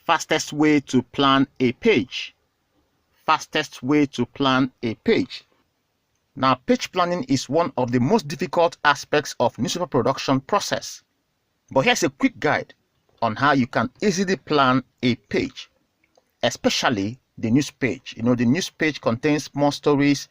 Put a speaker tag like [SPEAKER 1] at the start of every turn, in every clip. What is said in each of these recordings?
[SPEAKER 1] fastest way to plan a page. Fastest way to plan a page. Now, page planning is one of the most difficult aspects of newspaper production process. But here's a quick guide on how you can easily plan a page, especially the news page. You know, the news page contains more stories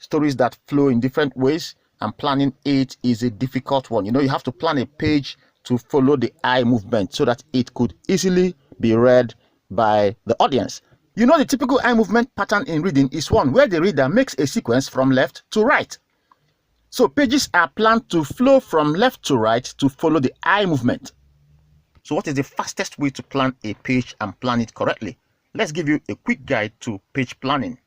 [SPEAKER 1] that flow in different ways, and planning it is a difficult one. You know, you have to plan a page to follow the eye movement so that it could easily be read by the audience. You know, the typical eye movement pattern in reading is one where the reader makes a sequence from left to right. So pages are planned to flow from left to right to follow the eye movement. So what is the fastest way to plan a page and plan it correctly? Let's give you a quick guide to page planning.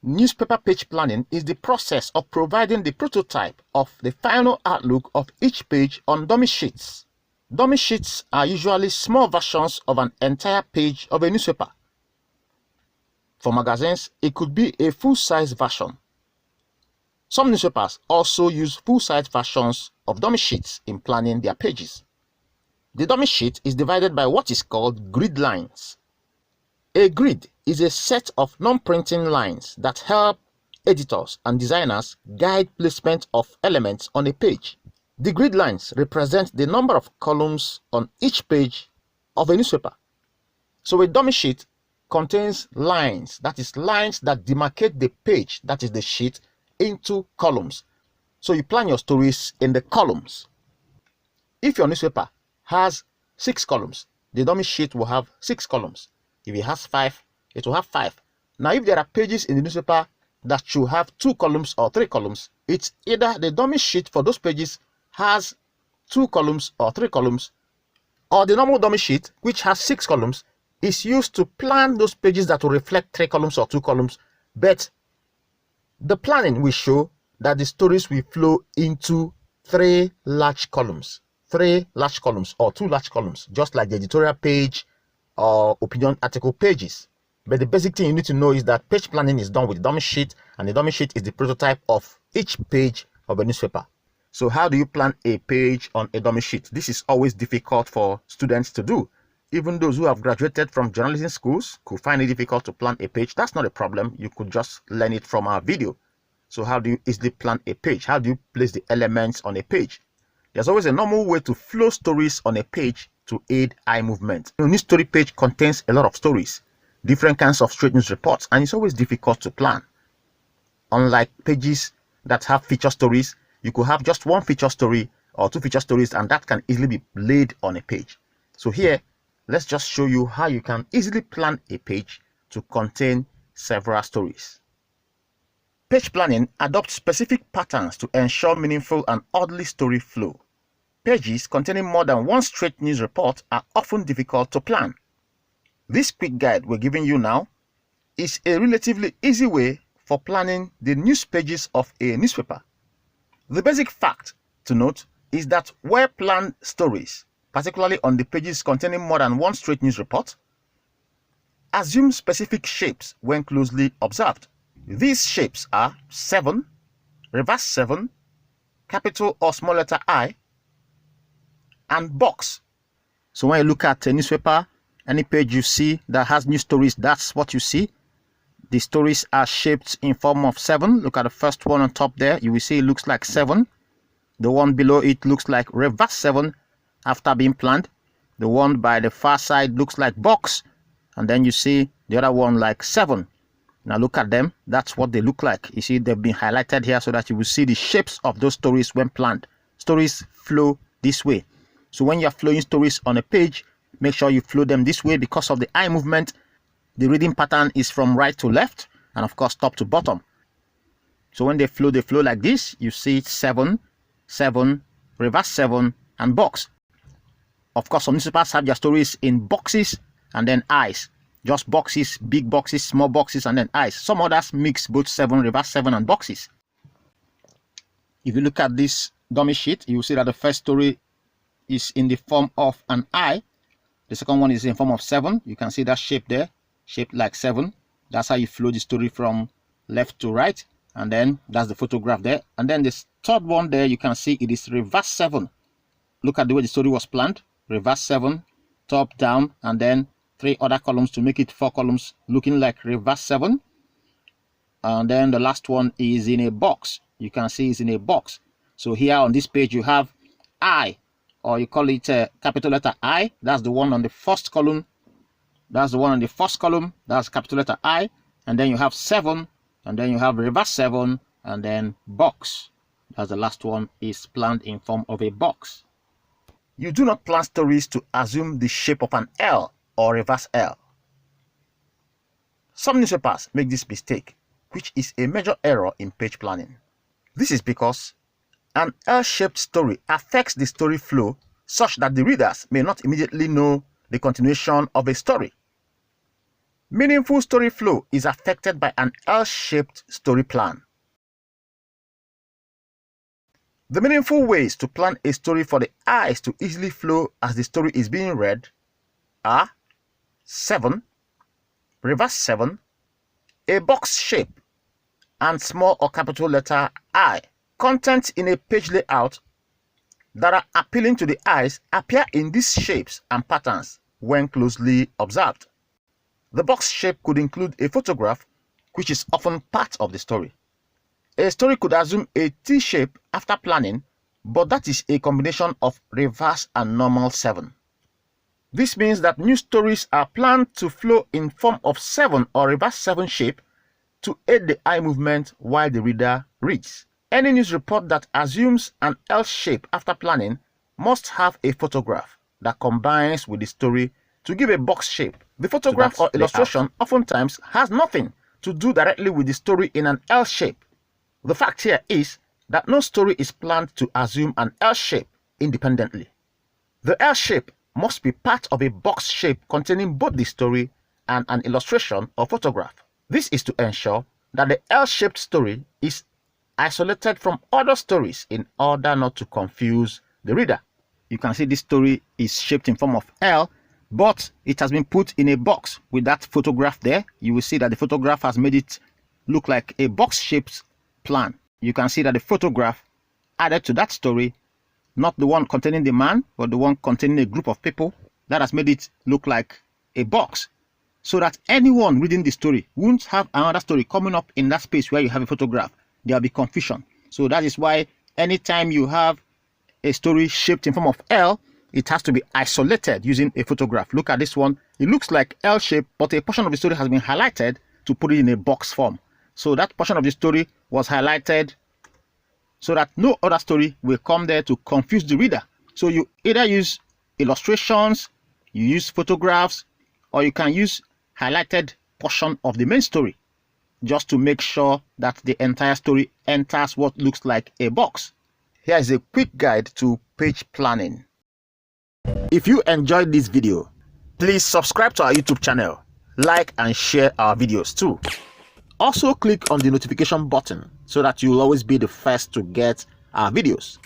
[SPEAKER 1] Newspaper page planning is the process of providing the prototype of the final outlook of each page on dummy sheets. Dummy sheets are usually small versions of an entire page of a newspaper. For magazines, it could be a full-size version. Some newspapers also use full-size versions of dummy sheets in planning their pages. The dummy sheet is divided by what is called grid lines. A grid is a set of non-printing lines that help editors and designers guide placement of elements on a page. The grid lines represent the number of columns on each page of a newspaper. So a dummy sheet contains lines, that is, lines that demarcate the page, that is the sheet, into columns. So you plan your stories in the columns. If your newspaper has 6 columns, the dummy sheet will have 6 columns. If it has 5, it will have 5. Now, if there are pages in the newspaper that should have 2 columns or 3 columns, it's either the dummy sheet for those pages has 2 columns or 3 columns, or the normal dummy sheet, which has 6 columns, is used to plan those pages that will reflect 3 columns or 2 columns. But the planning will show that the stories will flow into 3 large columns. 3 large columns or 2 large columns, just like the editorial page or opinion article pages. But the basic thing you need to know is that page planning is done with the dummy sheet, and the dummy sheet is the prototype of each page of a newspaper. So how do you plan a page on a dummy sheet? This is always difficult for students to do. Even those who have graduated from journalism schools could find it difficult to plan a page. That's not a problem. You could just learn it from our video. So how do you easily plan a page? How do you place the elements on a page? There's always a normal way to flow stories on a page to aid eye movement. A news story page contains a lot of stories, different kinds of straight news reports, and it's always difficult to plan. Unlike pages that have feature stories, you could have just 1 feature story or 2 feature stories, and that can easily be laid on a page. So here, let's just show you how you can easily plan a page to contain several stories. Page planning adopts specific patterns to ensure meaningful and orderly story flow. Pages containing more than 1 straight news report are often difficult to plan. This quick guide we're giving you now is a relatively easy way for planning the news pages of a newspaper. The basic fact to note is that well-planned stories, particularly on the pages containing more than 1 straight news report, assume specific shapes when closely observed. These shapes are 7, reverse 7, capital or small letter I, and box. So when you look at a newspaper, any page you see that has news stories, that's what you see. The stories are shaped in form of 7. Look at the first one on top there. You will see it looks like 7. The one below it looks like reverse 7 after being planned. The one by the far side looks like box. And then you see the other one like 7. Now look at them. That's what they look like. You see they've been highlighted here so that you will see the shapes of those stories when planned. Stories flow this way. So when you're flowing stories on a page, make sure you flow them this way because of the eye movement. The reading pattern is from right to left and of course top to bottom. So when they flow like this. You see 7, 7, reverse 7 and box. Of course, some newspapers have their stories in boxes and then eyes. Just boxes, big boxes, small boxes, and then eyes. Some others mix both 7, reverse 7 and boxes. If you look at this dummy sheet, you will see that the first story is in the form of an eye. The second one is in form of 7. You can see that shape there, shaped like 7. That's how you flow the story from left to right. And then that's the photograph there. And then this third one there, you can see it is reverse 7. Look at the way the story was planned. Reverse 7, top down, and then 3 other columns to make it 4 columns, looking like reverse 7. And then the last one is in a box. You can see it's in a box. So here on this page you have I, or you call it capital letter I. That's the one on the first column. That's the one on the first column. That's capital letter I. And then you have 7, and then you have reverse 7, and then box. That's the last one, is planned in form of a box. You do not plan stories to assume the shape of an L or reverse L. Some newspapers make this mistake, which is a major error in page planning. This is because an L-shaped story affects the story flow such that the readers may not immediately know the continuation of a story. Meaningful story flow is affected by an L-shaped story plan. The meaningful ways to plan a story for the eyes to easily flow as the story is being read are 7, reverse 7, a box shape, and small or capital letter I. Content in a page layout that are appealing to the eyes appear in these shapes and patterns when closely observed. The box shape could include a photograph, which is often part of the story. A story could assume a T shape after planning, but that is a combination of reverse and normal 7. This means that new stories are planned to flow in form of 7 or reverse 7 shape to aid the eye movement while the reader reads. Any news report that assumes an L shape after planning must have a photograph that combines with the story to give a box shape. The photograph or illustration oftentimes has nothing to do directly with the story in an L shape. The fact here is that no story is planned to assume an L shape independently. The L shape must be part of a box shape containing both the story and an illustration or photograph. This is to ensure that the L-shaped story is isolated from other stories in order not to confuse the reader. You can see this story is shaped in form of L, but it has been put in a box with that photograph there. You will see that the photograph has made it look like a box-shaped plan. You can see that the photograph added to that story, not the one containing the man, but the one containing a group of people, that has made it look like a box, so that anyone reading the story won't have another story coming up in that space where you have a photograph. There will be confusion. So that is why anytime you have a story shaped in form of L, it has to be isolated using a photograph. Look at this one. It looks like L shape, but a portion of the story has been highlighted to put it in a box form. So that portion of the story was highlighted so that no other story will come there to confuse the reader. So you either use illustrations, you use photographs, or you can use highlighted portion of the main story just to make sure that the entire story enters what looks like a box. Here is a quick guide to page planning. If you enjoyed this video, please subscribe to our YouTube channel, like and share our videos too. Also click on the notification button so that you'll always be the first to get our videos.